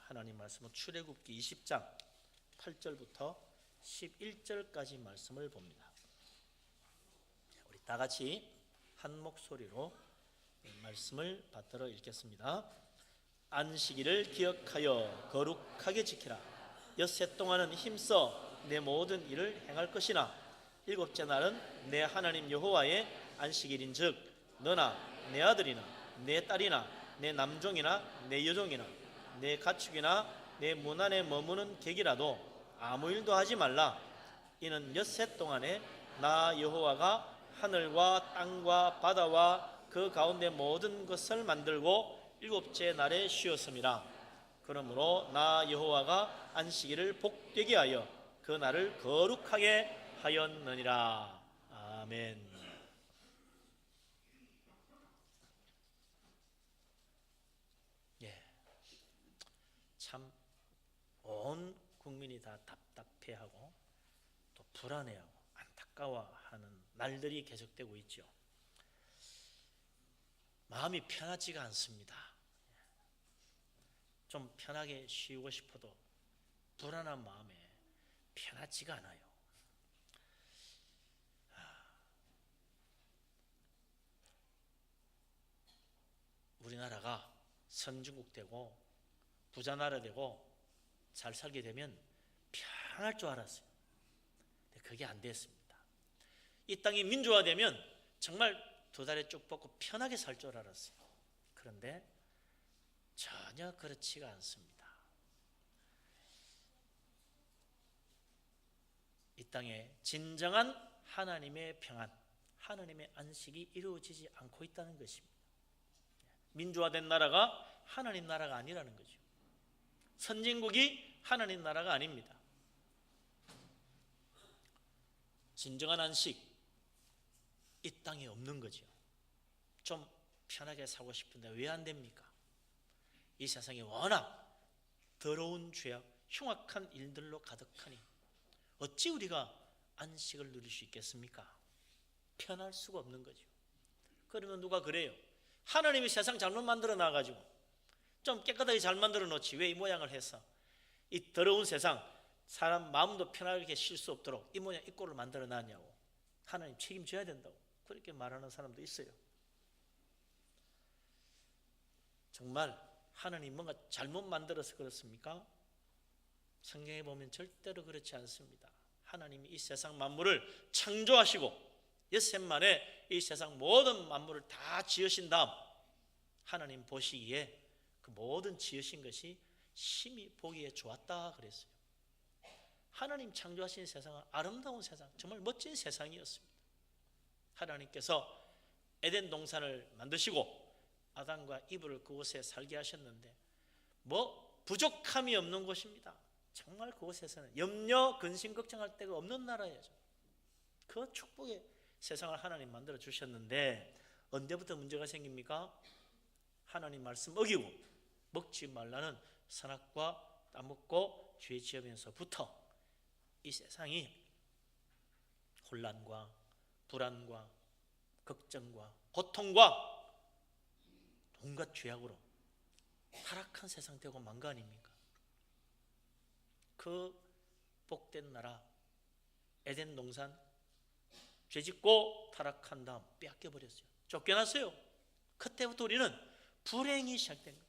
하나님 말씀은 출애굽기 20장 8절부터 11절까지 말씀을 봅니다. 우리 다 같이 한 목소리로 말씀을 받들어 읽겠습니다. 안식일을 기억하여 거룩하게 지키라. 엿새 동안은 힘써 내 모든 일을 행할 것이나 일곱째 날은 내 하나님 여호와의 안식일인즉 너나 내 아들이나 내 딸이나 내 남종이나 내 여종이나 내 가축이나 내 문 안에 머무는 객이라도 아무 일도 하지 말라. 이는 엿새 동안에 나 여호와가 하늘과 땅과 바다와 그 가운데 모든 것을 만들고 일곱째 날에 쉬었음이라. 그러므로 나 여호와가 안식일을 복되게 하여 그 날을 거룩하게 하였느니라. 아멘. 참 온 국민이 다 답답해하고 또 불안해하고 안타까워하는 날들이 계속되고 있죠. 마음이 편하지가 않습니다. 좀 편하게 쉬고 싶어도 불안한 마음에 편하지가 않아요. 우리나라가 선진국 되고 부자 나라 되고 잘 살게 되면 편할 줄 알았어요. 근데 그게 안 됐습니다. 이 땅이 민주화되면 정말 두 다리 쭉 뻗고 편하게 살 줄 알았어요. 그런데 전혀 그렇지가 않습니다. 이 땅에 진정한 하나님의 평안, 하나님의 안식이 이루어지지 않고 있다는 것입니다. 민주화된 나라가 하나님 나라가 아니라는 거죠. 선진국이 하나님 나라가 아닙니다. 진정한 안식, 이 땅에 없는 거죠. 좀 편하게 살고 싶은데 왜 안 됩니까? 이 세상이 워낙 더러운 죄악, 흉악한 일들로 가득하니 어찌 우리가 안식을 누릴 수 있겠습니까? 편할 수가 없는 거죠. 그러면 누가 그래요? 하나님이 세상 잘못 만들어 놔가지고 좀 깨끗하게 잘 만들어 놓지 왜 이 모양을 해서 이 더러운 세상 사람 마음도 편하게 쉴 수 없도록 이 모양 이 꼴을 만들어 놨냐고. 하나님 책임져야 된다고 그렇게 말하는 사람도 있어요. 정말 하나님 뭔가 잘못 만들어서 그렇습니까? 성경에 보면 절대로 그렇지 않습니다. 하나님이 이 세상 만물을 창조하시고 엿새 만에 이 세상 모든 만물을 다 지으신 다음 하나님 보시기에 그 모든 지으신 것이 심히 보기에 좋았다 그랬어요. 하나님 창조하신 세상은 아름다운 세상, 정말 멋진 세상이었습니다. 하나님께서 에덴 동산을 만드시고 아담과 이브를 그곳에 살게 하셨는데 뭐 부족함이 없는 곳입니다. 정말 그곳에서는 염려, 근심, 걱정할 데가 없는 나라예요. 그 축복의 세상을 하나님 만들어 주셨는데 언제부터 문제가 생깁니까? 하나님 말씀 어기고 먹지 말라는 선악과 따먹고 죄 지으면서부터 이 세상이 혼란과 불안과 걱정과 고통과 온갖 죄악으로 타락한 세상 되고 만 거 아닙니까? 그 복된 나라 에덴 동산 죄짓고 타락한 다음 빼앗겨버렸어요. 쫓겨났어요. 그때부터 우리는 불행이 시작된 거예요.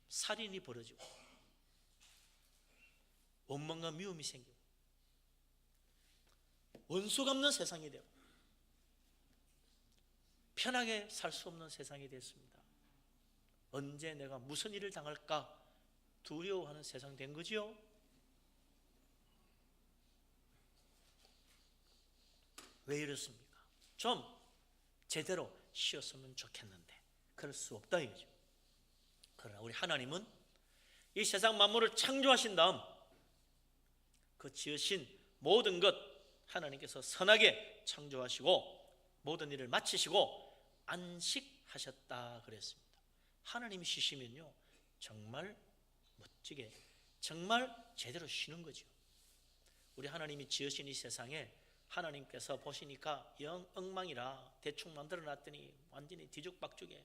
살인이 벌어지고 원망과 미움이 생기고 원수 갚는 세상이 되고 편하게 살 수 없는 세상이 됐습니다. 언제 내가 무슨 일을 당할까 두려워하는 세상 된 거지요. 왜 이렇습니까? 좀 제대로 쉬었으면 좋겠는데 그럴 수 없다 이거죠. 그러나 우리 하나님은 이 세상 만물을 창조하신 다음 그 지으신 모든 것 하나님께서 선하게 창조하시고 모든 일을 마치시고 안식하셨다 그랬습니다. 하나님이 쉬시면요 정말 멋지게 정말 제대로 쉬는 거죠. 우리 하나님이 지으신 이 세상에 하나님께서 보시니까 영 엉망이라 대충 만들어 놨더니 완전히 뒤죽박죽에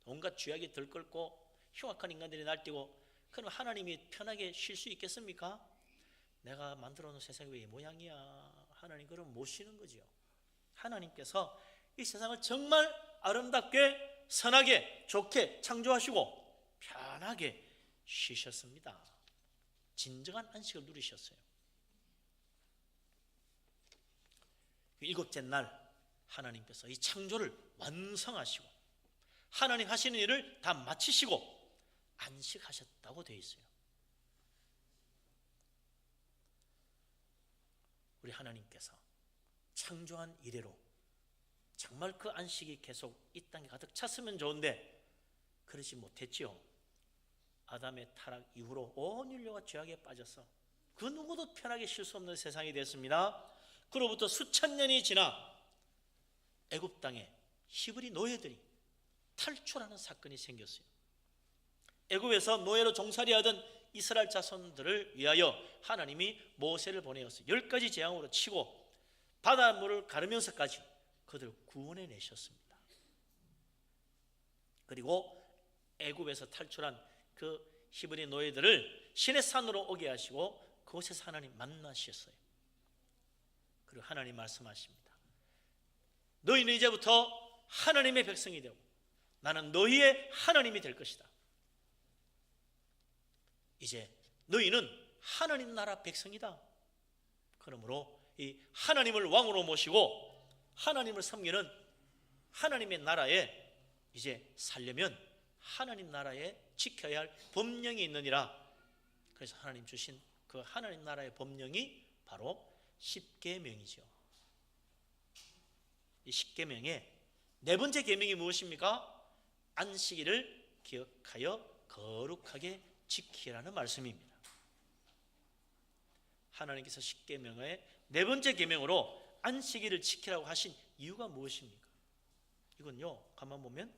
온갖 죄악이 들끓고 흉악한 인간들이 날뛰고, 그럼 하나님이 편하게 쉴 수 있겠습니까? 내가 만들어 놓은 세상이 왜 이 모양이야? 하나님 그럼 못 쉬는 거죠. 하나님께서 이 세상을 정말 아름답게 선하게 좋게 창조하시고 편하게 쉬셨습니다. 진정한 안식을 누리셨어요. 일곱째 날 하나님께서 이 창조를 완성하시고 하나님 하시는 일을 다 마치시고 안식하셨다고 되어 있어요. 우리 하나님께서 창조한 이래로 정말 그 안식이 계속 이 땅에 가득 찼으면 좋은데 그러지 못했지요. 아담의 타락 이후로 온 인류가 죄악에 빠져서 그 누구도 편하게 쉴 수 없는 세상이 됐습니다. 그로부터 수천 년이 지나 애굽 땅에 히브리 노예들이 탈출하는 사건이 생겼어요. 애굽에서 노예로 종살이하던 이스라엘 자손들을 위하여 하나님이 모세를 보내었어요. 10가지 재앙으로 치고 바닷물을 가르면서까지 그들을 구원해 내셨습니다. 그리고 애굽에서 탈출한 그 히브리 노예들을 시내산으로 오게 하시고 그곳에서 하나님 만나셨어요. 그리고 하나님 말씀하십니다. 너희는 이제부터 하나님의 백성이 되고 나는 너희의 하나님이 될 것이다. 이제 너희는 하나님 나라 백성이다. 그러므로 이 하나님을 왕으로 모시고 하나님을 섬기는 하나님의 나라에 이제 살려면 하나님 나라에 지켜야 할 법령이 있느니라. 그래서 하나님 주신 그 하나님 나라의 법령이 바로 십계명이죠. 이 십계명의 네 번째 계명이 무엇입니까? 안식일을 기억하여 거룩하게 지키라는 말씀입니다. 하나님께서 십계명의 네 번째 계명으로 안식일을 지키라고 하신 이유가 무엇입니까? 이건요, 가만 보면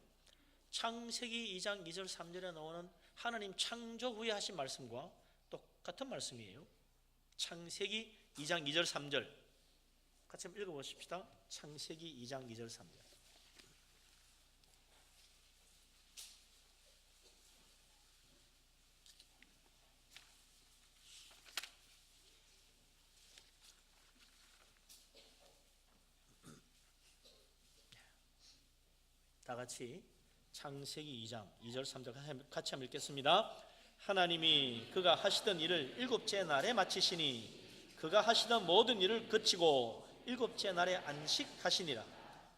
창세기 2장 2절 3절에 나오는 하나님 창조 후에 하신 말씀과 똑같은 말씀이에요. 창세기 2장 2절 3절 같이 한번 읽어보십시다. 창세기 2장 2절 3절. 다 같이 창세기 2장 2절 3절 같이 한번 읽겠습니다. 하나님이 그가 하시던 일을 일곱째 날에 마치시니 그가 하시던 모든 일을 그치고 일곱째 날에 안식하시니라.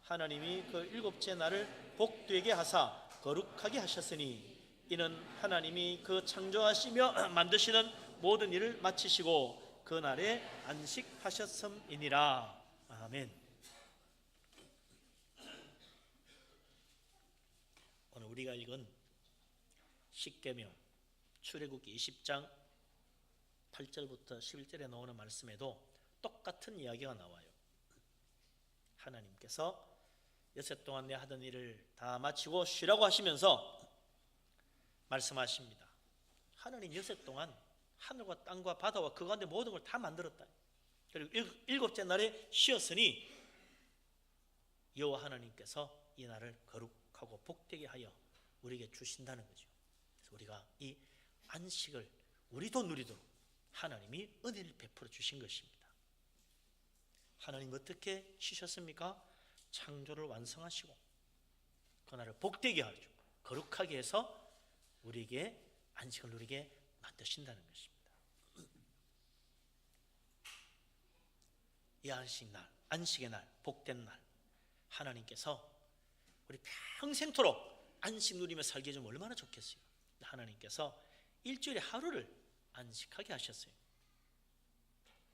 하나님이 그 일곱째 날을 복되게 하사 거룩하게 하셨으니 이는 하나님이 그 창조하시며 만드시는 모든 일을 마치시고 그 날에 안식하셨음이니라. 아멘. 오늘 우리가 읽은 십계명 출애굽기 20장 8절부터 11절에 나오는 말씀에도 똑같은 이야기가 나와요. 하나님께서 여섯 동안 내 하던 일을 다 마치고 쉬라고 하시면서 말씀하십니다. 하나님 여섯 동안 하늘과 땅과 바다와 그 가운데 모든 걸 다 만들었다. 그리고 일곱째 날에 쉬었으니 여호와 하나님께서 이 날을 거룩하고 복되게 하여 우리에게 주신다는 거죠. 그래서 우리가 이 안식을 우리도 누리도록 하나님이 은혜를 베풀어 주신 것입니다. 하나님 어떻게 쉬셨습니까? 창조를 완성하시고 그 날을 복되게 하죠. 거룩하게 해서 우리에게 안식을 누리게 만드신다는 것입니다. 이 안식의 날, 복된 날, 하나님께서 우리 평생토록 안식 누리며 살게 해주면 얼마나 좋겠어요. 하나님께서 일주일에 하루를 안식하게 하셨어요.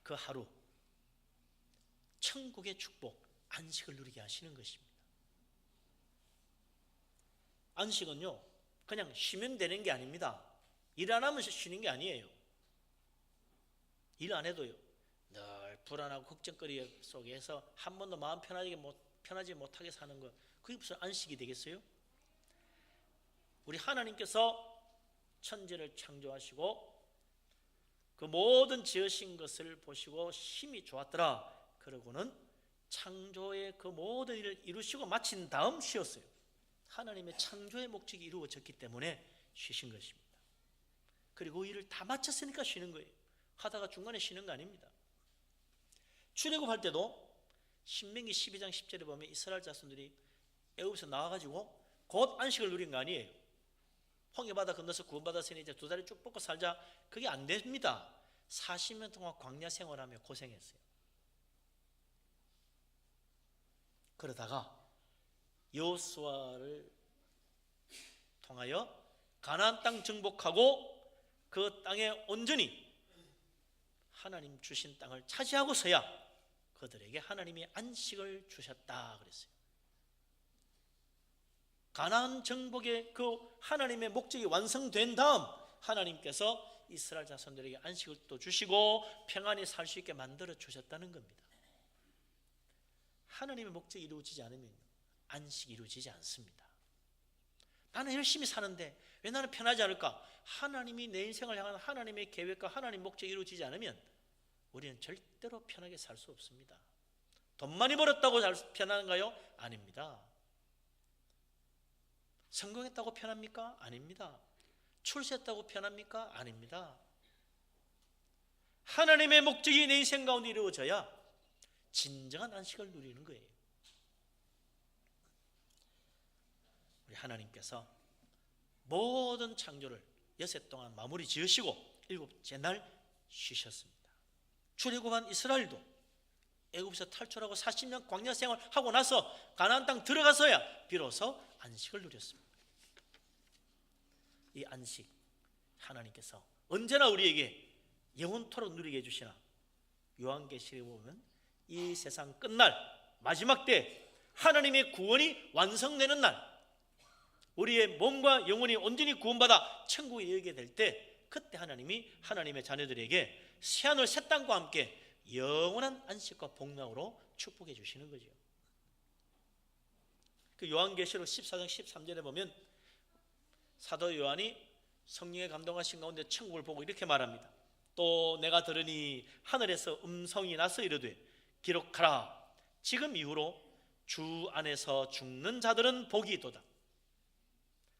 그 하루 천국의 축복, 안식을 누리게 하시는 것입니다. 안식은요 그냥 쉬면 되는 게 아닙니다. 일 안 하면서 쉬는 게 아니에요. 일 안 해도요 늘 불안하고 걱정거리 속에서 한 번도 마음 편하지 못하게 사는 것, 그게 무슨 안식이 되겠어요? 우리 하나님께서 천지를 창조하시고 그 모든 지으신 것을 보시고 힘이 좋았더라. 그러고는 창조의 그 모든 일을 이루시고 마친 다음 쉬었어요. 하나님의 창조의 목적이 이루어졌기 때문에 쉬신 것입니다. 그리고 일을 다 마쳤으니까 쉬는 거예요. 하다가 중간에 쉬는 거 아닙니다. 출애굽할 때도 신명기 12장 10절에 보면 이스라엘 자손들이 애굽에서 나와가지고 곧 안식을 누린 거 아니에요. 홍해바다 건너서 구원받았으니 이제 두 다리 쭉 뻗고 살자. 그게 안 됩니다. 40년 동안 광야 생활하며 고생했어요. 그러다가 여호수아를 통하여 가나안 땅 정복하고 그 땅에 온전히 하나님 주신 땅을 차지하고서야 그들에게 하나님이 안식을 주셨다 그랬어요. 가나안 정복의 그 하나님의 목적이 완성된 다음 하나님께서 이스라엘 자손들에게 안식을 또 주시고 평안히 살 수 있게 만들어 주셨다는 겁니다. 하나님의 목적이 이루어지지 않으면 안식이 이루어지지 않습니다. 나는 열심히 사는데 왜 나는 편하지 않을까? 하나님이 내 인생을 향한 하나님의 계획과 하나님의 목적이 이루어지지 않으면 우리는 절대로 편하게 살 수 없습니다. 돈 많이 벌었다고 편한가요? 아닙니다. 성공했다고 편합니까? 아닙니다. 출세했다고 편합니까? 아닙니다. 하나님의 목적이 내 인생 가운데 이루어져야 진정한 안식을 누리는 거예요. 우리 하나님께서 모든 창조를 여섯 동안 마무리 지으시고 일곱째 날 쉬셨습니다. 출애굽한 이스라엘도 애굽에서 탈출하고 40년 광야 생활하고 나서 가나안 땅 들어가서야 비로소 안식을 누렸습니다. 이 안식 하나님께서 언제나 우리에게 영원토록 누리게 해주시나 요한계시록에 보면 이 세상 끝날 마지막 때 하나님의 구원이 완성되는 날 우리의 몸과 영혼이 온전히 구원받아 천국에 이르게 될 때 그때 하나님이 하나님의 자녀들에게 새하늘 새 땅과 함께 영원한 안식과 복락으로 축복해 주시는 거죠. 그 요한계시록 14장 13절에 보면 사도 요한이 성령의 감동하신 가운데 천국을 보고 이렇게 말합니다. 또 내가 들으니 하늘에서 음성이 나서 이르되 기록하라. 지금 이후로 주 안에서 죽는 자들은 복이 있도다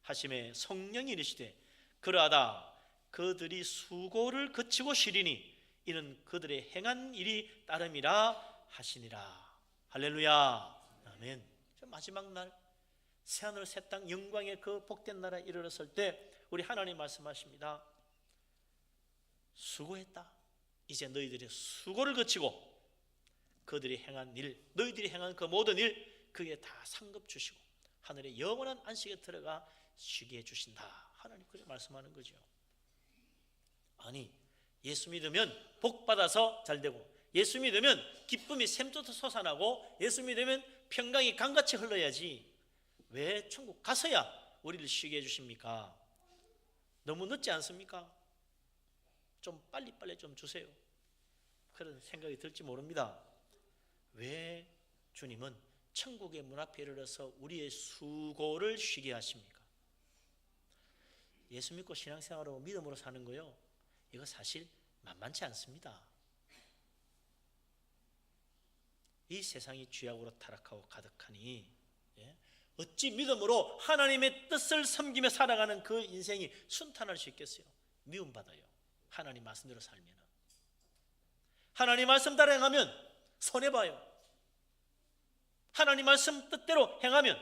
하심에 성령이 이르시되 그러하다 그들이 수고를 그치고 쉬리니 이는 그들의 행한 일이 따름이라 하시니라. 할렐루야. 아멘. 마지막 날 새하늘 새 땅 영광의 그 복된 나라에 이르렀을 때 우리 하나님 말씀하십니다. 수고했다. 이제 너희들의 수고를 그치고 그들이 행한 일, 너희들이 행한 그 모든 일 그게 다 상급 주시고 하늘의 영원한 안식에 들어가 쉬게 해주신다. 하나님 그렇게 말씀하는 거죠. 아니 예수 믿으면 복 받아서 잘 되고 예수 믿으면 기쁨이 샘솟아 솟아나고 예수 믿으면 평강이 강같이 흘러야지 왜 천국 가서야 우리를 쉬게 해주십니까? 너무 늦지 않습니까? 좀 빨리빨리 좀 주세요. 그런 생각이 들지 모릅니다. 왜 주님은 천국의 문 앞에 이르러서 우리의 수고를 쉬게 하십니까? 예수 믿고 신앙생활하고 믿음으로 사는 거요, 이거 사실 만만치 않습니다. 이 세상이 죄악으로 타락하고 가득하니 어찌 믿음으로 하나님의 뜻을 섬기며 살아가는 그 인생이 순탄할 수 있겠어요? 미움받아요. 하나님 말씀대로 살면. 하나님 말씀 따라 행하면 손해봐요. 하나님 말씀 뜻대로 행하면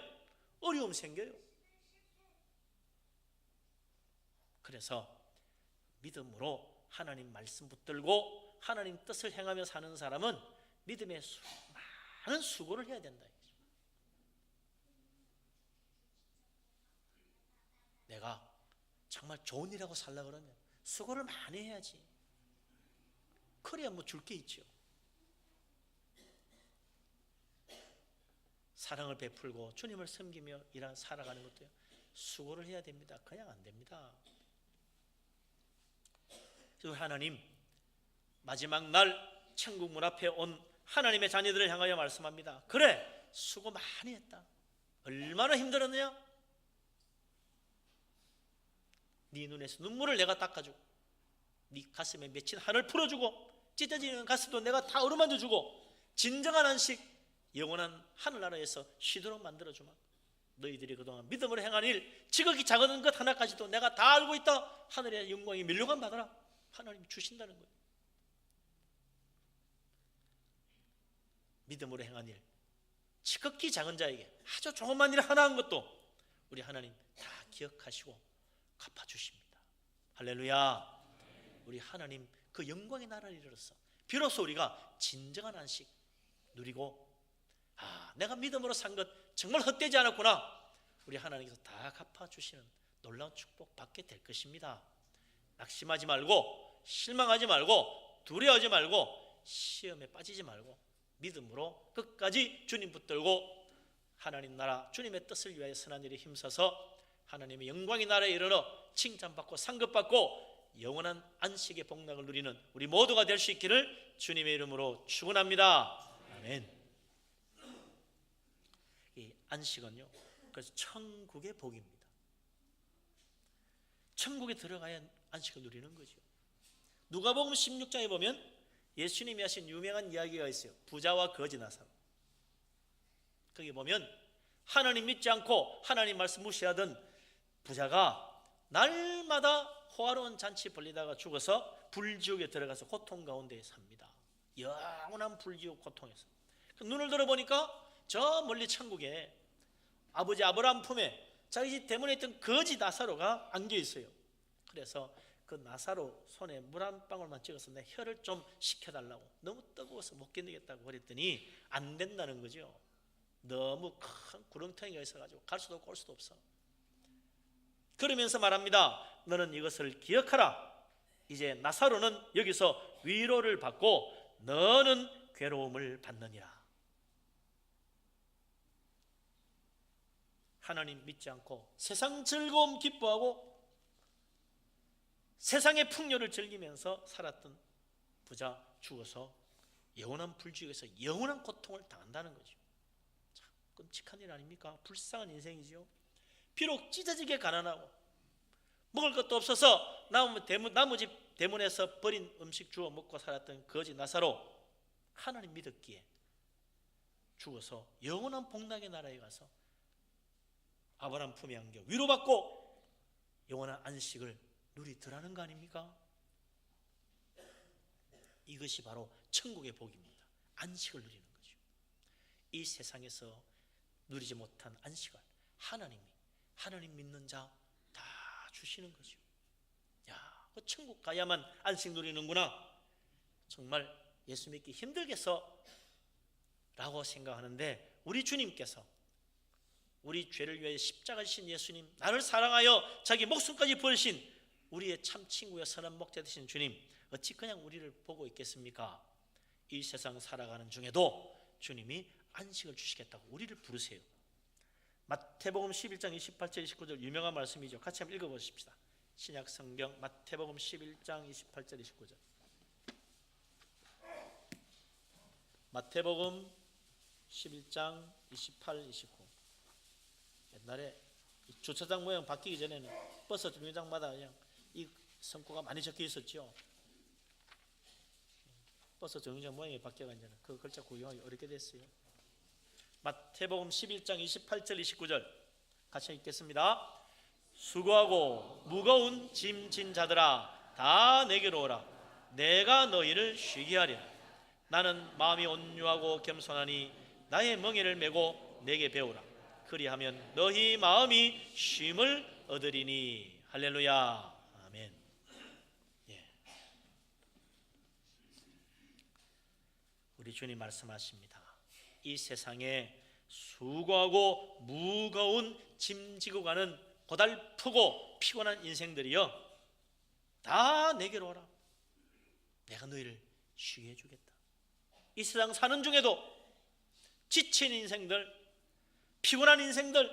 어려움 생겨요. 그래서 믿음으로 하나님 말씀 붙들고 하나님 뜻을 행하며 사는 사람은 믿음의 많은 수고를 해야 된다. 내가 정말 좋은 일하고 살려고 그러면 수고를 많이 해야지. 그래야 뭐 줄 게 있죠. 사랑을 베풀고 주님을 섬기며 살아가는 것도요, 수고를 해야 됩니다. 그냥 안 됩니다. 그리고 하나님 마지막 날 천국 문 앞에 온 하나님의 자녀들을 향하여 말씀합니다. 그래, 수고 많이 했다. 얼마나 힘들었느냐? 네 눈에서 눈물을 내가 닦아주고 네 가슴에 맺힌 한을 풀어주고 찢어지는 가슴도 내가 다 어루만져주고 진정한 안식, 영원한 하늘나라에서 쉬도록 만들어주마. 너희들이 그동안 믿음으로 행한 일, 지극히 작은 것 하나까지도 내가 다 알고 있다. 하늘의 영광이 면류관 받아라. 하나님 주신다는 거예요. 믿음으로 행한 일, 지극히 작은 자에게 아주 조그만 일 하나 한 것도 우리 하나님 다 기억하시고 갚아주십니다. 할렐루야. 우리 하나님 그 영광의 나라를 이르러서 비로소 우리가 진정한 안식 누리고, 내가 믿음으로 산 것 정말 헛되지 않았구나. 우리 하나님께서 다 갚아주시는 놀라운 축복 받게 될 것입니다. 낙심하지 말고, 실망하지 말고, 두려워하지 말고, 시험에 빠지지 말고 믿음으로 끝까지 주님 붙들고 하나님 나라, 주님의 뜻을 위하여 선한 일에 힘써서 하나님의 영광의 나라에 이르러 칭찬받고 상급받고 영원한 안식의 복락을 누리는 우리 모두가 될 수 있기를 주님의 이름으로 축원합니다. 아멘. 이 안식은요, 그래서 천국의 복입니다. 천국에 들어가야 안식을 누리는 거죠. 누가복음 16장에 보면 예수님이 하신 유명한 이야기가 있어요. 부자와 거지 나사로. 거기 보면 하나님 믿지 않고 하나님 말씀 무시하던 부자가 날마다 호화로운 잔치 벌리다가 죽어서 불지옥에 들어가서 고통 가운데 삽니다. 영원한 불지옥 고통에서. 눈을 들어보니까 저 멀리 천국에 아버지 아브라함 품에 자기 집 대문에 있던 거지 나사로가 안겨 있어요. 그래서 그 나사로 손에 물 한 방울만 찍어서 내 혀를 좀 식혀달라고, 너무 뜨거워서 못 견디겠다고 그랬더니 안 된다는 거죠. 너무 큰 구렁텅이가 있어가지고 갈 수도 없고 올 수도 없어. 그러면서 말합니다. 너는 이것을 기억하라. 이제 나사로는 여기서 위로를 받고 너는 괴로움을 받느니라. 하나님 믿지 않고 세상 즐거움 기뻐하고 세상의 풍요를 즐기면서 살았던 부자 죽어서 영원한 불지옥에서 영원한 고통을 당한다는 거죠. 참 끔찍한 일 아닙니까? 불쌍한 인생이죠. 비록 찢어지게 가난하고 먹을 것도 없어서 나무집 대문에서 버린 음식 주워 먹고 살았던 거지 나사로, 하나님 믿었기에 죽어서 영원한 복락의 나라에 가서 아브라함 품에 안겨 위로받고 영원한 안식을 누리더라는 거 아닙니까? 이것이 바로 천국의 복입니다. 안식을 누리는 거죠. 이 세상에서 누리지 못한 안식을 하나님 믿는 자 다 주시는 거죠. 야, 그 천국 가야만 안식 누리는구나. 정말 예수 믿기 힘들겠어 라고 생각하는데, 우리 주님께서 우리 죄를 위하여 십자가 지신 예수님, 나를 사랑하여 자기 목숨까지 버리신 우리의 참 친구여 선한 목자 되신 주님, 어찌 그냥 우리를 보고 있겠습니까? 이 세상 살아가는 중에도 주님이 안식을 주시겠다고 우리를 부르세요. 마태복음 11장 28절 29절 유명한 말씀이죠. 같이 한번 읽어보십시다. 신약 성경 마태복음 11장 28절 29절. 마태복음 11장 28, 29. 옛날에 주차장 모양 바뀌기 전에는 버스 정류장마다 그냥 이 성구가 많이 적혀 있었죠. 버스 정류장 모양이 바뀌어가 이제는 그 글자 구경하기 어렵게 됐어요. 마태복음 11장 28절 29절 같이 읽겠습니다. 수고하고 무거운 짐진 자들아 다 내게로 오라. 내가 너희를 쉬게 하리라. 나는 마음이 온유하고 겸손하니 나의 멍에를 메고 내게 배우라. 그리하면 너희 마음이 쉼을 얻으리니. 할렐루야. 아멘. 예. 우리 주님 말씀하십니다. 이 세상에 수고하고 무거운 짐 지고 가는 고달프고 피곤한 인생들이여, 다 내게로 오라. 내가 너희를 쉬게 해주겠다. 이 세상 사는 중에도 지친 인생들, 피곤한 인생들,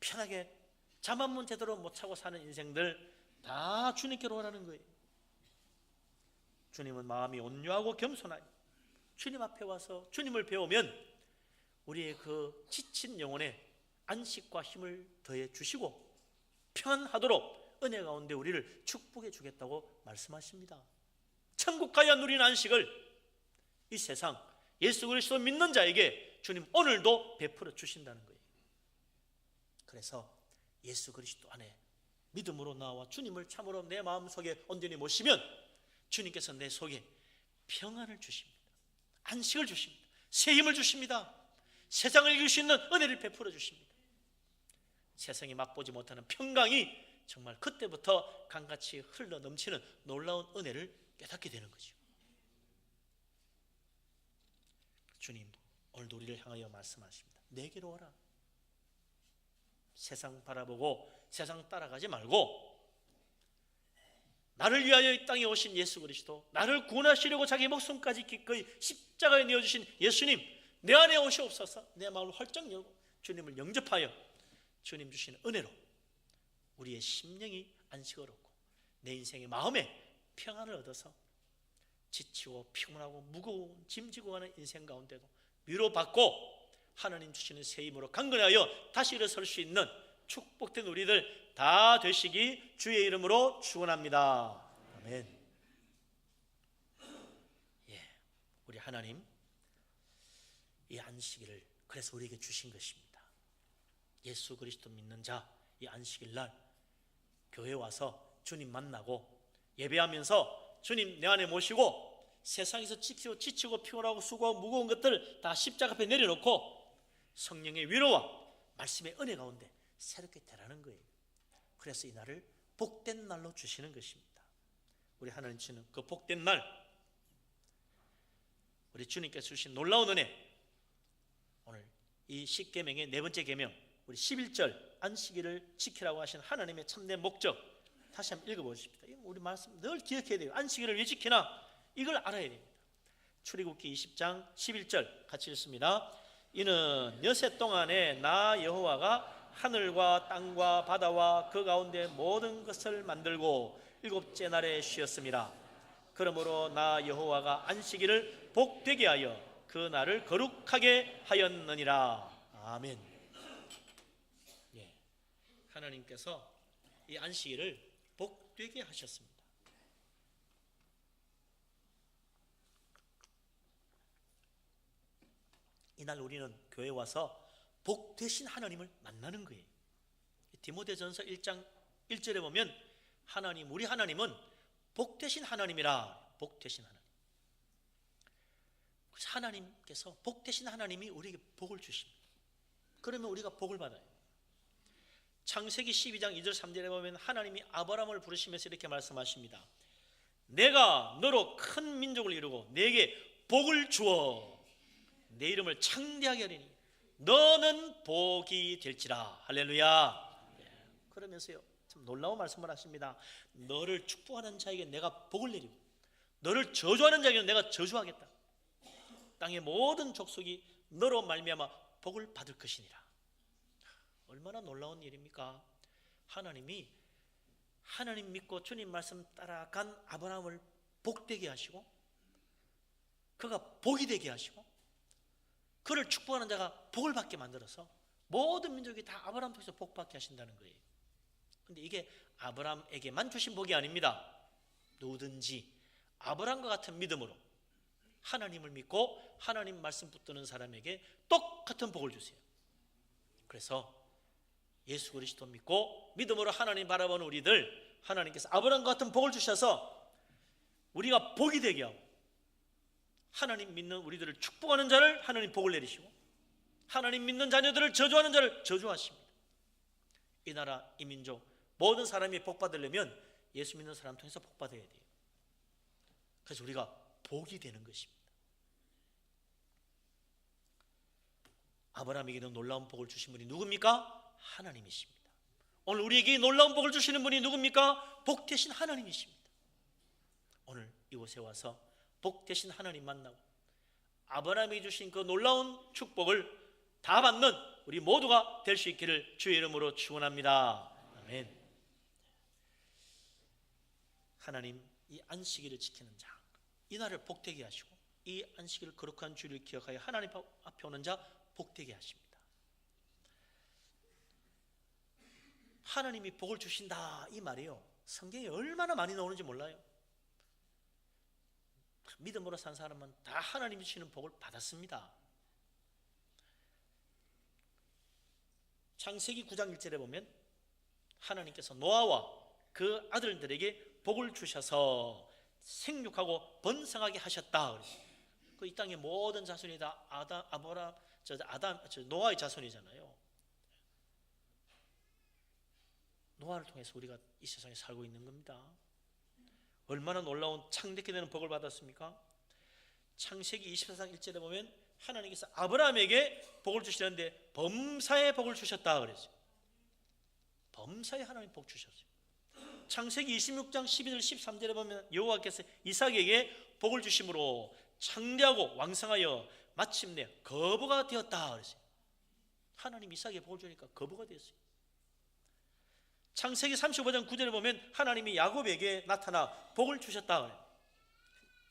편하게 잠 한 번 제대로 못 자고 사는 인생들 다 주님께로 오라는 거예요. 주님은 마음이 온유하고 겸손하니 주님 앞에 와서 주님을 배우면 우리의 그 지친 영혼에 안식과 힘을 더해 주시고 편안하도록 은혜 가운데 우리를 축복해 주겠다고 말씀하십니다. 천국 가야 누리는 안식을 이 세상 예수 그리스도 믿는 자에게 주님 오늘도 베풀어 주신다는 거예요. 그래서 예수 그리스도 안에 믿음으로 나와 주님을 참으로 내 마음속에 온전히 모시면 주님께서 내 속에 평안을 주십니다. 안식을 주십니다. 새 힘을 주십니다. 세상을 이길 수 있는 은혜를 베풀어 주십니다. 세상이 맛보지 못하는 평강이 정말 그때부터 강같이 흘러 넘치는 놀라운 은혜를 깨닫게 되는 거죠. 주님 오늘도 우리를 향하여 말씀하십니다. 내게로 오라. 세상 바라보고 세상 따라가지 말고 나를 위하여 이 땅에 오신 예수 그리스도, 나를 구원하시려고 자기 목숨까지 기꺼이 십자가에 내어주신 예수님, 내 안에 오시옵소서. 내 마음을 활짝 열고 주님을 영접하여 주님 주시는 은혜로 우리의 심령이 안식을 얻고 내 인생의 마음에 평안을 얻어서 지치고 피곤하고 무거운 짐 지고 가는 인생 가운데도 위로받고 하나님 주시는 새 힘으로 강건하여 다시 일어설 수 있는 축복된 우리들 다 되시기 주의 이름으로 축원합니다. 아멘. 우리 하나님 이 안식일을 그래서 우리에게 주신 것입니다. 예수 그리스도 믿는 자 이 안식일 날 교회 와서 주님 만나고 예배하면서 주님 내 안에 모시고 세상에서 지치고 피곤하고 수고하고 무거운 것들 다 십자가 앞에 내려놓고 성령의 위로와 말씀의 은혜 가운데 새롭게 되라는 거예요. 그래서 이 날을 복된 날로 주시는 것입니다. 우리 하나님 주는 그 복된 날 우리 주님께서 주신 놀라운 은혜, 오늘 이 십계명의 네 번째 계명 우리 11절 안식일을 지키라고 하신 하나님의 참된 목적 다시 한번 읽어보십시다. 우리 말씀 늘 기억해야 돼요. 안식일을 왜 지키나 이걸 알아야 됩니다. 출애굽기 20장 11절 같이 읽습니다. 이는 여세 동안에 나 여호와가 하늘과 땅과 바다와 그 가운데 모든 것을 만들고 일곱째 날에 쉬었습니다. 그러므로 나 여호와가 안식일을 복되게 하여 그 날을 거룩하게 하였느니라. 아멘. 하나님께서 이 안식일을 복되게 하셨습니다. 이날 우리는 교회에 와서 복 되신 하나님을 만나는 거예요. 디모데전서 1장 1절에 보면 하나님, 우리 하나님은 복 되신 하나님이라. 복 되신 하나님. 그래서 하나님께서 복 되신 하나님이 우리에게 복을 주십니다. 그러면 우리가 복을 받아요. 창세기 12장 2절 3절에 보면 하나님이 아브라함을 부르시면서 이렇게 말씀하십니다. 내가 너로 큰 민족을 이루고 내게 복을 주어 내 이름을 창대하게 하리니 너는 복이 될지라. 할렐루야. 그러면서요 참 놀라운 말씀을 하십니다. 너를 축복하는 자에게 내가 복을 내리고 너를 저주하는 자에게는 내가 저주하겠다. 땅의 모든 족속이 너로 말미암아 복을 받을 것이니라. 얼마나 놀라운 일입니까? 하나님이 하나님 믿고 주님 말씀 따라간 아브라함을 복되게 하시고 그가 복이 되게 하시고 그를 축복하는 자가 복을 받게 만들어서 모든 민족이 다 아브라함 통해서 복받게 하신다는 거예요. 그런데 이게 아브라함에게만 주신 복이 아닙니다. 누구든지 아브라함과 같은 믿음으로 하나님을 믿고 하나님 말씀 붙드는 사람에게 똑같은 복을 주세요. 그래서 예수 그리스도 믿고 믿음으로 하나님 바라보는 우리들 하나님께서 아브라함과 같은 복을 주셔서 우리가 복이 되게 하고 하나님 믿는 우리들을 축복하는 자를 하나님 복을 내리시고 하나님 믿는 자녀들을 저주하는 자를 저주하십니다. 이 나라 이 민족 모든 사람이 복 받으려면 예수 믿는 사람 통해서 복 받아야 돼요. 그래서 우리가 복이 되는 것입니다. 아브라함에게는 놀라운 복을 주신 분이 누굽니까? 하나님이십니다. 오늘 우리에게 놀라운 복을 주시는 분이 누굽니까? 복 되신 하나님이십니다. 오늘 이곳에 와서 복 되신 하나님 만나고 아브라함이 주신 그 놀라운 축복을 다 받는 우리 모두가 될 수 있기를 주의 이름으로 축원합니다. 아멘. 하나님 이 안식일을 지키는 자, 이 날을 복되게 하시고 이 안식일을 거룩한 주를 기억하여 하나님 앞에 오는 자 복되게 하십니다. 하나님이 복을 주신다 이 말이요 성경에 얼마나 많이 나오는지 몰라요. 믿음으로 산 사람은 다 하나님이 주시는 복을 받았습니다. 창세기 9장 1절에 보면 하나님께서 노아와 그 아들들에게 복을 주셔서 생육하고 번성하게 하셨다. 그 이 땅의 모든 자손이 다 노아의 자손이잖아요. 노아를 통해서 우리가 이 세상에 살고 있는 겁니다. 얼마나 놀라운 창대케 되는 복을 받았습니까? 창세기 24장 1절에 보면 하나님께서 아브라함에게 복을 주시는데 범사에 복을 주셨다 그랬어요. 범사에 하나님 복 주셨어요. 창세기 26장 12절 13절에 보면 여호와께서 이삭에게 복을 주심으로 창대하고 왕성하여 마침내 거부가 되었다 그랬어요. 하나님 이삭에게 복을 주니까 거부가 되었어요. 창세기 35장 9절에 보면 하나님이 야곱에게 나타나 복을 주셨다 그래요.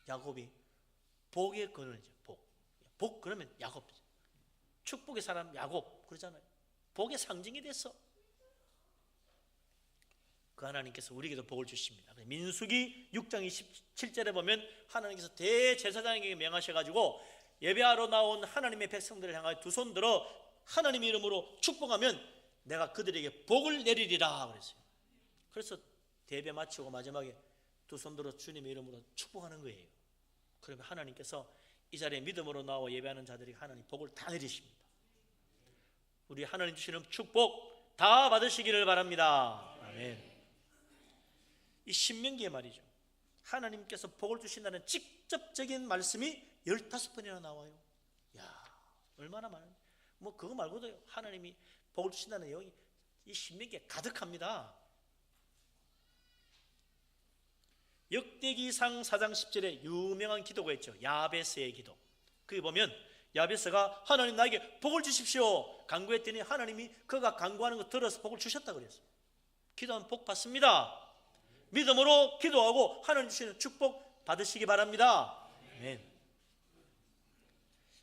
야곱이 복의 근원이죠. 복 그러면 야곱, 축복의 사람 야곱 그러잖아요. 복의 상징이 됐어. 그 하나님께서 우리에게도 복을 주십니다. 민수기 6장 27절에 보면 하나님께서 대제사장에게 명하셔가지고 예배하러 나온 하나님의 백성들을 향하여 두 손 들어 하나님의 이름으로 축복하면 내가 그들에게 복을 내리리라 그랬어요. 그래서 예배 마치고 마지막에 두 손 들어 주님의 이름으로 축복하는 거예요. 그러면 하나님께서 이 자리에 믿음으로 나와 예배하는 자들에게 하나님 복을 다 내리십니다. 우리 하나님 주시는 축복 다 받으시기를 바랍니다. 아멘. 이 신명기에 말이죠, 하나님께서 복을 주신다는 직접적인 말씀이 15번이나 나와요. 야, 얼마나 많은, 뭐 그거 말고도 하나님이 복을 주신다는 내용이 이 신명기에 가득합니다. 역대기상 4장 10절에 유명한 기도가 있죠. 야베스의 기도. 거기 보면 야베스가 하나님 나에게 복을 주십시오 간구했더니 하나님이 그가 간구하는 거 들어서 복을 주셨다 그랬어요. 기도하면 복 받습니다. 믿음으로 기도하고 하나님 주시는 축복 받으시기 바랍니다. 아멘.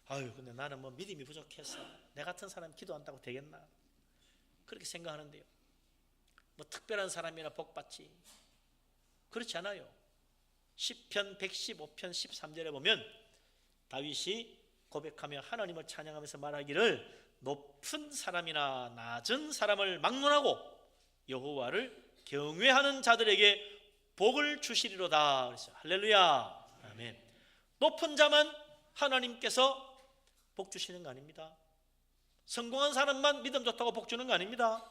아유, 근데 나는 뭐 믿음이 부족해서 내 같은 사람이 기도한다고 되겠나? 그렇게 생각하는데요. 뭐 특별한 사람이나 복 받지. 그렇지 않아요. 시편 115편 13절에 보면 다윗이 고백하며 하나님을 찬양하면서 말하기를 높은 사람이나 낮은 사람을 막론하고 여호와를 경외하는 자들에게 복을 주시리로다 그랬어요. 할렐루야. 아멘. 높은 자만 하나님께서 복 주시는 거 아닙니다. 성공한 사람만 믿음 좋다고 복 주는 거 아닙니다.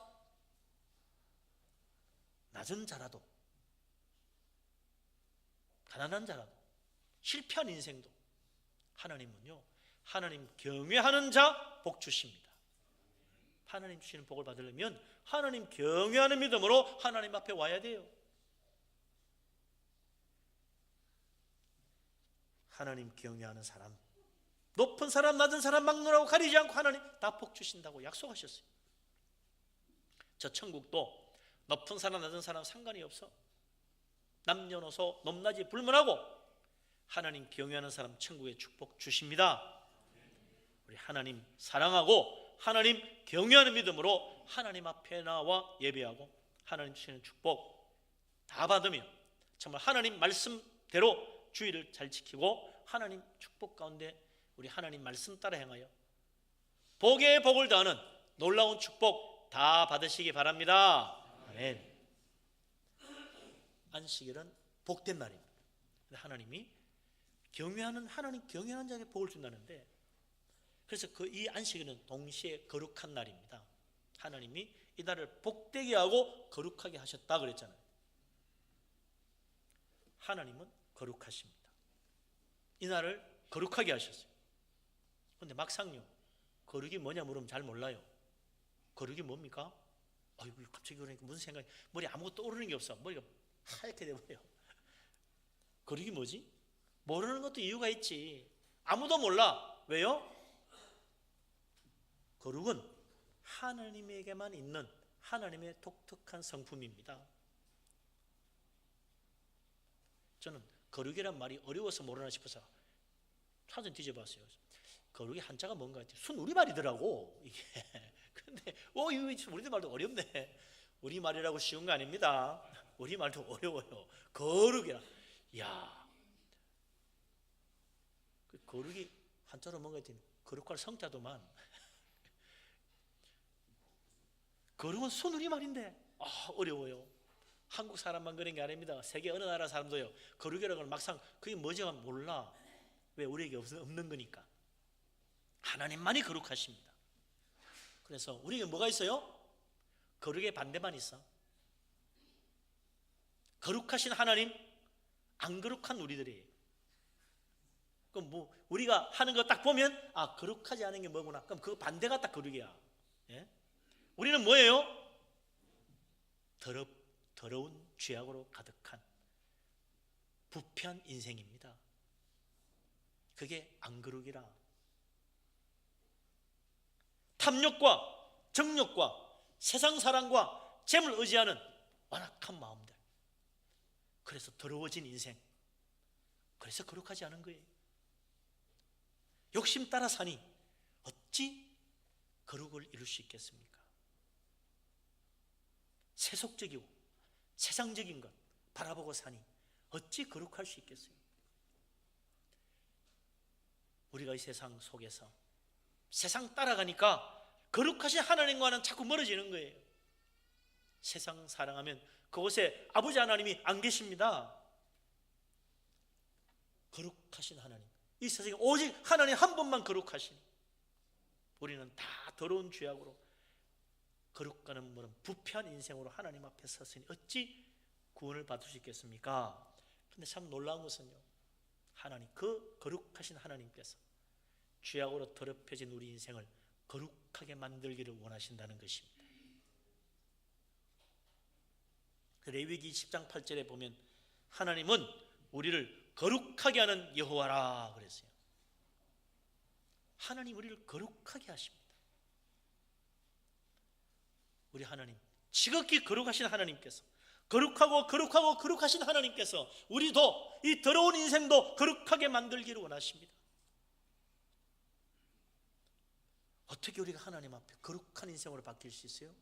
낮은 자라도, 가난한 자라도, 실패한 인생도 하나님은요, 하나님 경외하는 자 복 주십니다. 하나님 주시는 복을 받으려면 하나님 경외하는 믿음으로 하나님 앞에 와야 돼요. 하나님 경외하는 사람, 높은 사람 낮은 사람 막론하고 가리지 않고 하나님 다 복 주신다고 약속하셨어요. 저 천국도 높은 사람 낮은 사람 상관이 없어. 남녀노소 높낮이 불문하고 하나님 경외하는 사람 천국에 축복 주십니다. 우리 하나님 사랑하고 하나님 경외하는 믿음으로 하나님 앞에 나와 예배하고 하나님 주시는 축복 다 받으며 정말 하나님 말씀대로 주의를 잘 지키고 하나님 축복 가운데 우리 하나님 말씀 따라 행하여 복에 복을 더하는 놀라운 축복 다 받으시기 바랍니다. 아멘. 안식일은 복된 날입니다. 하나님이 경외하는 하나님 경외하는 자에게 복을 준다는데, 그래서 이 안식일은 동시에 거룩한 날입니다. 하나님이 이 날을 복되게 하고 거룩하게 하셨다 그랬잖아요. 하나님은 거룩하십니다. 이 날을 거룩하게 하셨어요. 그런데 막상요, 거룩이 뭐냐 물으면 잘 몰라요. 거룩이 뭡니까? 아이고, 갑자기 그러니까 무슨 생각이, 머리에 아무것도 떠오르는 게 없어. 머리가 하얗게 돼버려요. 거룩이 뭐지? 모르는 것도 이유가 있지. 아무도 몰라. 왜요? 거룩은 하나님에게만 있는 하나님의 독특한 성품입니다. 저는 거룩이란 말이 어려워서 모르나 싶어서 사전 뒤져봤어요. 거룩의 한자가 뭔가 했더니 순우리말이더라고 이게. 근데 이거 우리말도 어렵네. 우리말이라고 쉬운 거 아닙니다. 우리말도 어려워요. 거룩이라. 이야, 거룩이 한자로 뭔가 했더니 거룩할 성자도만. 거룩은 손으리 말인데 어려워요. 한국 사람만 그런 게 아닙니다. 세계 어느 나라 사람도요, 거룩이라는 걸 막상 그게 뭔지 몰라. 왜? 우리에게 없는 거니까. 하나님만이 거룩하십니다. 그래서 우리에게 뭐가 있어요? 거룩의 반대만 있어. 거룩하신 하나님, 안 거룩한 우리들이에요. 그럼 뭐 우리가 하는 거 딱 보면 거룩하지 않은 게 뭐구나. 그럼 그 반대가 딱 거룩이야. 예? 우리는 뭐예요? 더러운 죄악으로 가득한 부패한 인생입니다. 그게 안 거룩이라. 탐욕과 정욕과 세상 사랑과 재물 의지하는 완악한 마음들. 그래서 더러워진 인생. 그래서 거룩하지 않은 거예요. 욕심 따라 사니 어찌 거룩을 이룰 수 있겠습니까? 세속적이고 세상적인 것 바라보고 사니 어찌 거룩할 수 있겠어요? 우리가 이 세상 속에서 세상 따라가니까 거룩하신 하나님과는 자꾸 멀어지는 거예요. 세상 사랑하면 그곳에 아버지 하나님이 안 계십니다. 거룩하신 하나님, 이 세상에 오직 하나님 한 분만 거룩하신, 우리는 다 더러운 죄악으로 거룩가는 모든 부패한 인생으로 하나님 앞에 섰으니 어찌 구원을 받을 수 있겠습니까? 근데 참 놀라운 것은요, 하나님, 그 거룩하신 하나님께서 죄악으로 더럽혀진 우리 인생을 거룩하게 만들기를 원하신다는 것입니다. 레위기 10장 8절에 보면 하나님은 우리를 거룩하게 하는 여호와라 그랬어요. 하나님 우리를 거룩하게 하십니다. 우리 하나님, 지극히 거룩하신 하나님께서, 거룩하신 하나님께서 우리도 이 더러운 인생도 거룩하게 만들기를 원하십니다. 어떻게 우리가 하나님 앞에 거룩한 인생으로 바뀔 수 있어요?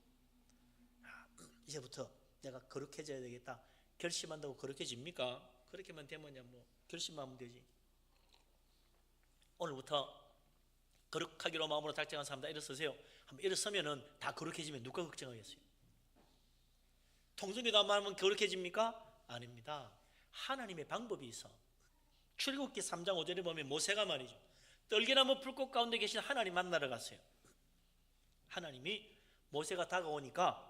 이제부터 내가 거룩해져야 되겠다 결심한다고 거룩해집니까? 그렇게만 되면 뭐 결심만 하면 되지. 오늘부터 거룩하기로 마음으로 작정한 사람 다 일어서세요. 한번 일어서면은 다 거룩해지면 누가 걱정하겠어요? 통성기도 하면 거룩해집니까? 아닙니다. 하나님의 방법이 있어. 출애굽기 3장 5절에 보면 모세가 말이죠, 떨기나무 불꽃 가운데 계신 하나님 만나러 갔어요. 하나님이 모세가 다가오니까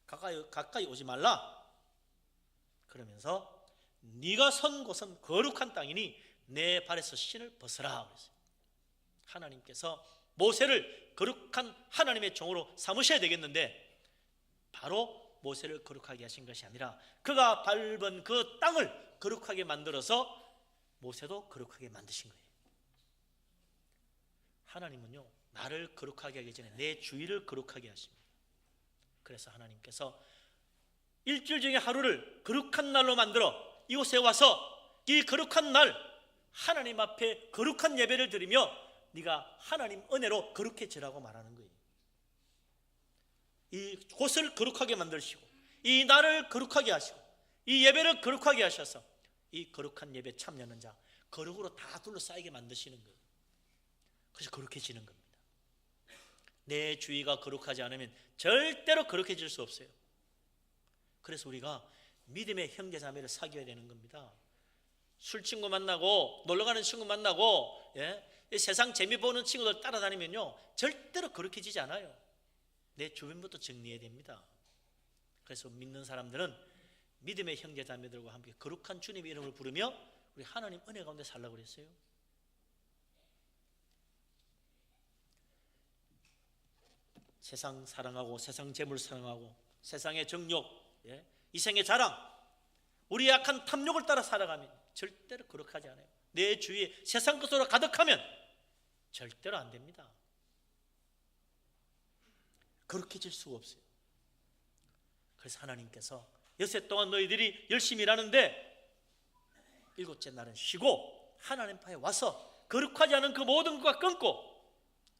가까이 오지 말라 그러면서 네가 선 곳은 거룩한 땅이니 내 발에서 신을 벗어라 그랬어요. 하나님께서 모세를 거룩한 하나님의 종으로 삼으셔야 되겠는데 바로 모세를 거룩하게 하신 것이 아니라 그가 밟은 그 땅을 거룩하게 만들어서 모세도 거룩하게 만드신 거예요. 하나님은요, 나를 거룩하게 하기 전에 내 주위를 거룩하게 하십니다. 그래서 하나님께서 일주일 중에 하루를 거룩한 날로 만들어 이곳에 와서 이 거룩한 날 하나님 앞에 거룩한 예배를 드리며 네가 하나님 은혜로 거룩해지라고 말하는 거예요. 이 곳을 거룩하게 만드시고 이 날을 거룩하게 하시고 이 예배를 거룩하게 하셔서 이 거룩한 예배 참여하는 자 거룩으로 다 둘러싸이게 만드시는 거예요. 그래서 거룩해지는 겁니다. 내 주위가 거룩하지 않으면 절대로 거룩해질 수 없어요. 그래서 우리가 믿음의 형제 자매를 사귀어야 되는 겁니다. 술 친구 만나고 놀러가는 친구 만나고 세상 재미 보는 친구들 따라다니면요 절대로 거룩해지지 않아요. 내 주변부터 정리해야 됩니다. 그래서 믿는 사람들은 믿음의 형제 자매들과 함께 거룩한 주님의 이름을 부르며 우리 하나님 은혜 가운데 살라고 그랬어요. 세상 사랑하고 세상 재물 사랑하고 세상의 정욕, 이생의 자랑, 우리의 약한 탐욕을 따라 살아가면 절대로 거룩하지 않아요. 내 주위에 세상 것으로 가득하면 절대로 안 됩니다. 거룩해질 수가 없어요. 그래서 하나님께서 여섯 동안 너희들이 열심히 일하는데 일곱째 날은 쉬고 하나님 앞에 와서 거룩하지 않은 그 모든 것과 끊고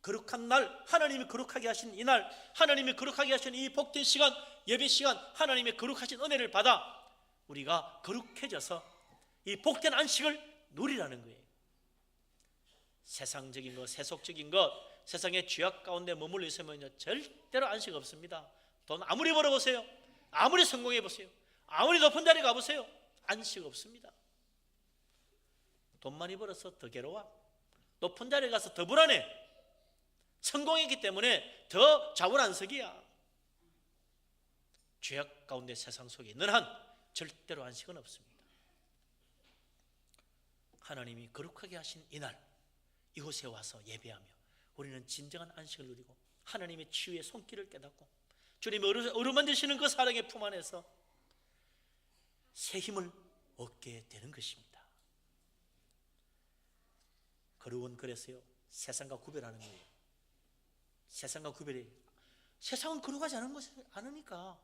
거룩한 날, 하나님이 거룩하게 하신 이 날, 하나님이 거룩하게 하신 이 복된 시간, 예배 시간, 하나님의 거룩하신 은혜를 받아 우리가 거룩해져서 이 복된 안식을 누리라는 거예요. 세상적인 것, 세속적인 것, 세상의 죄악 가운데 머물러 있으면 절대로 안식 없습니다. 돈 아무리 벌어보세요, 아무리 성공해보세요, 아무리 높은 자리 가보세요, 안식 없습니다. 돈 많이 벌어서 더 괴로워, 높은 자리에 가서 더 불안해, 성공했기 때문에 더 자원안석이야. 죄악 가운데 세상 속에 있는 한 절대로 안식은 없습니다. 하나님이 거룩하게 하신 이날 이곳에 와서 예배하며 우리는 진정한 안식을 누리고 하나님의 치유의 손길을 깨닫고 주님이 어루만지시는 그 사랑의 품 안에서 새 힘을 얻게 되는 것입니다. 거룩은 그래서요, 세상과 구별하는 거예요. 세상과 구별해요. 세상은 거룩하지 않으니까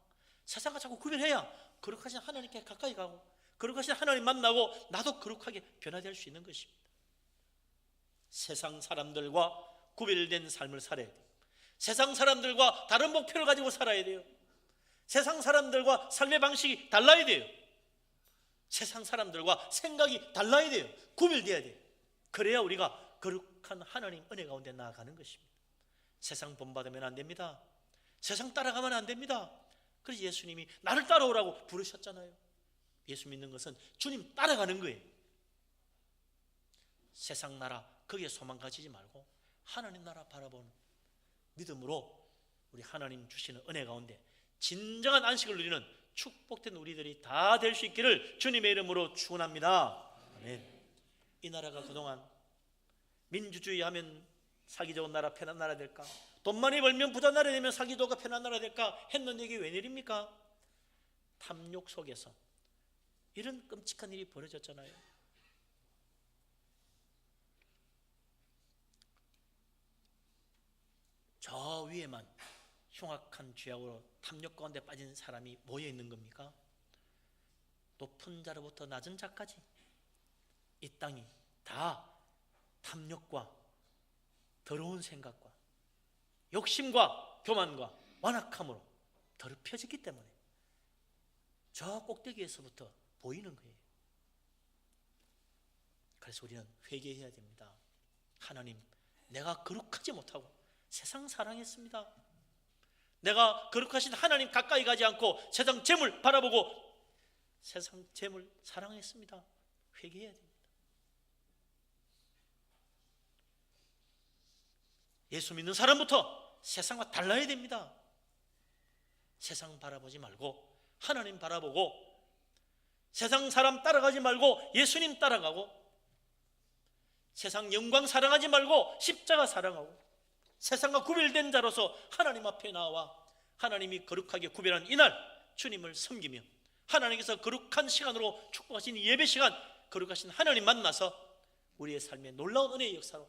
세상과 자꾸 구별해야 거룩하신 하나님께 가까이 가고 거룩하신 하나님 만나고 나도 거룩하게 변화될 수 있는 것입니다. 세상 사람들과 구별된 삶을 살아야 돼요. 세상 사람들과 다른 목표를 가지고 살아야 돼요. 세상 사람들과 삶의 방식이 달라야 돼요. 세상 사람들과 생각이 달라야 돼요. 구별돼야 돼요. 그래야 우리가 거룩한 하나님 은혜 가운데 나아가는 것입니다. 세상 본받으면 안 됩니다. 세상 따라가면 안 됩니다. 그래서 예수님이 나를 따라오라고 부르셨잖아요. 예수 믿는 것은 주님 따라가는 거예요. 세상 나라 거기에 소망 가지지 말고 하나님 나라 바라보는 믿음으로 우리 하나님 주시는 은혜 가운데 진정한 안식을 누리는 축복된 우리들이 다 될 수 있기를 주님의 이름으로 축원합니다. 아멘. 이 나라가 그동안 민주주의 하면 사기 좋은 나라, 편한 나라 될까? 돈 많이 벌면 부자 나라 되면 사기 좋고 편한 나라 될까? 했는데 이게 웬일입니까? 탐욕 속에서 이런 끔찍한 일이 벌어졌잖아요. 저 위에만 흉악한 죄악으로 탐욕 가운데 빠진 사람이 모여 있는 겁니까? 높은 자로부터 낮은 자까지 이 땅이 다 탐욕과 더러운 생각과 욕심과 교만과 완악함으로 더럽혀졌기 때문에 저 꼭대기에서부터 보이는 거예요. 그래서 우리는 회개해야 됩니다. 하나님, 내가 거룩하지 못하고 세상 사랑했습니다. 내가 거룩하신 하나님 가까이 가지 않고 세상 재물 바라보고 세상 재물 사랑했습니다. 회개해야 됩니다. 예수 믿는 사람부터 세상과 달라야 됩니다. 세상 바라보지 말고 하나님 바라보고 세상 사람 따라가지 말고 예수님 따라가고 세상 영광 사랑하지 말고 십자가 사랑하고 세상과 구별된 자로서 하나님 앞에 나와 하나님이 거룩하게 구별한 이날 주님을 섬기며 하나님께서 거룩한 시간으로 축복하신 예배 시간 거룩하신 하나님 만나서 우리의 삶에 놀라운 은혜의 역사로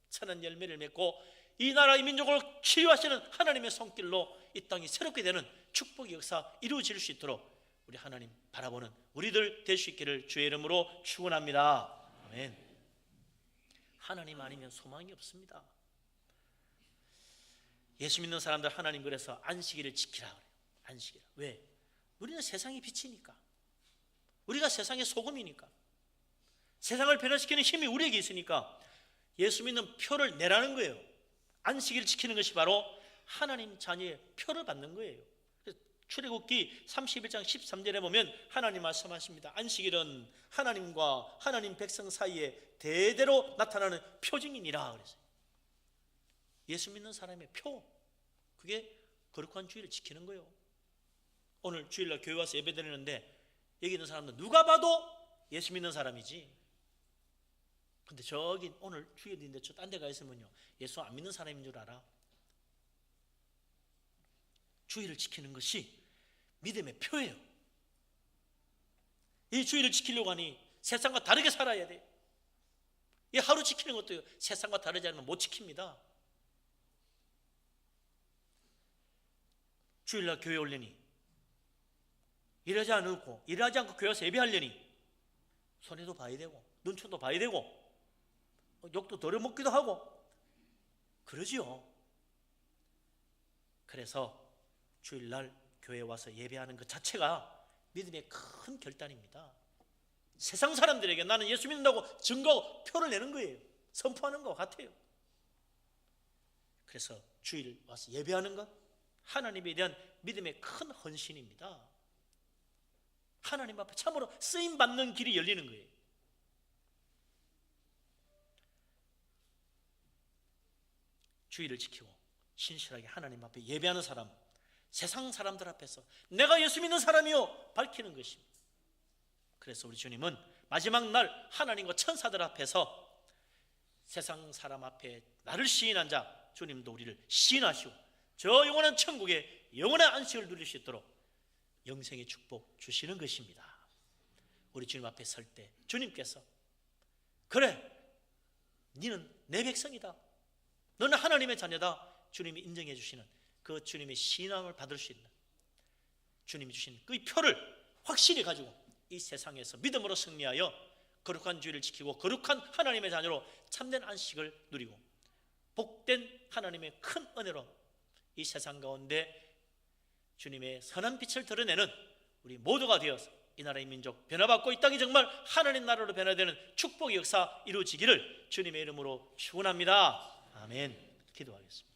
선한 열매를 맺고 이 나라의 민족을 치유하시는 하나님의 손길로 이 땅이 새롭게 되는 축복의 역사 이루어질 수 있도록 우리 하나님 바라보는 우리들 될 수 있기를 주의 이름으로 축원합니다. 아멘. 하나님 아니면 소망이 없습니다. 예수 믿는 사람들 하나님 그래서 안식일을 지키라 그래요. 안식일. 왜? 우리는 세상의 빛이니까. 우리가 세상의 소금이니까. 세상을 변화시키는 힘이 우리에게 있으니까 예수 믿는 표를 내라는 거예요. 안식일을 지키는 것이 바로 하나님 자녀의 표를 받는 거예요. 출애굽기 31장 13절에 보면 하나님 말씀하십니다. 안식일은 하나님과 하나님 백성 사이에 대대로 나타나는 표징이니라 그랬어요. 예수 믿는 사람의 표, 그게 거룩한 주일을 지키는 거예요. 오늘 주일날 교회 와서 예배 드리는데 여기 있는 사람들 누가 봐도 예수 믿는 사람이지. 근데 저기 오늘 주일인데 저 딴 데 가 있으면요 예수 안 믿는 사람인 줄 알아. 주일을 지키는 것이 믿음의 표예요. 이 주일을 지키려고 하니 세상과 다르게 살아야 돼요. 이 하루 지키는 것도 세상과 다르지 않으면 못 지킵니다. 주일날 교회 올려니 일하지 않고 교회 와서 예배하려니 손해도 봐야 되고 눈초도 봐야 되고 욕도 덜어먹기도 하고 그러지요. 그래서 주일날 교회에 와서 예배하는 것 자체가 믿음의 큰 결단입니다. 세상 사람들에게 나는 예수 믿는다고 증거하고 표를 내는 거예요. 선포하는 것 같아요. 그래서 주일 와서 예배하는 것, 하나님에 대한 믿음의 큰 헌신입니다. 하나님 앞에 참으로 쓰임받는 길이 열리는 거예요. 주일을 지키고 신실하게 하나님 앞에 예배하는 사람, 세상 사람들 앞에서 내가 예수 믿는 사람이요 밝히는 것입니다. 그래서 우리 주님은 마지막 날 하나님과 천사들 앞에서 세상 사람 앞에 나를 시인한 자, 주님도 우리를 시인하시고 저 영원한 천국에 영원한 안식을 누릴 수 있도록 영생의 축복 주시는 것입니다. 우리 주님 앞에 설 때 주님께서 그래, 너는 내 백성이다, 너는 하나님의 자녀다, 주님이 인정해 주시는 그 주님의 시인함을 받을 수 있는, 주님이 주신 그 표를 확실히 가지고 이 세상에서 믿음으로 승리하여 거룩한 주의를 지키고 거룩한 하나님의 자녀로 참된 안식을 누리고 복된 하나님의 큰 은혜로 이 세상 가운데 주님의 선한 빛을 드러내는 우리 모두가 되어서 이 나라의 민족 변화받고 이 땅이 정말 하나님 나라로 변화되는 축복의 역사 이루어지기를 주님의 이름으로 축원합니다. 아멘. 기도하겠습니다.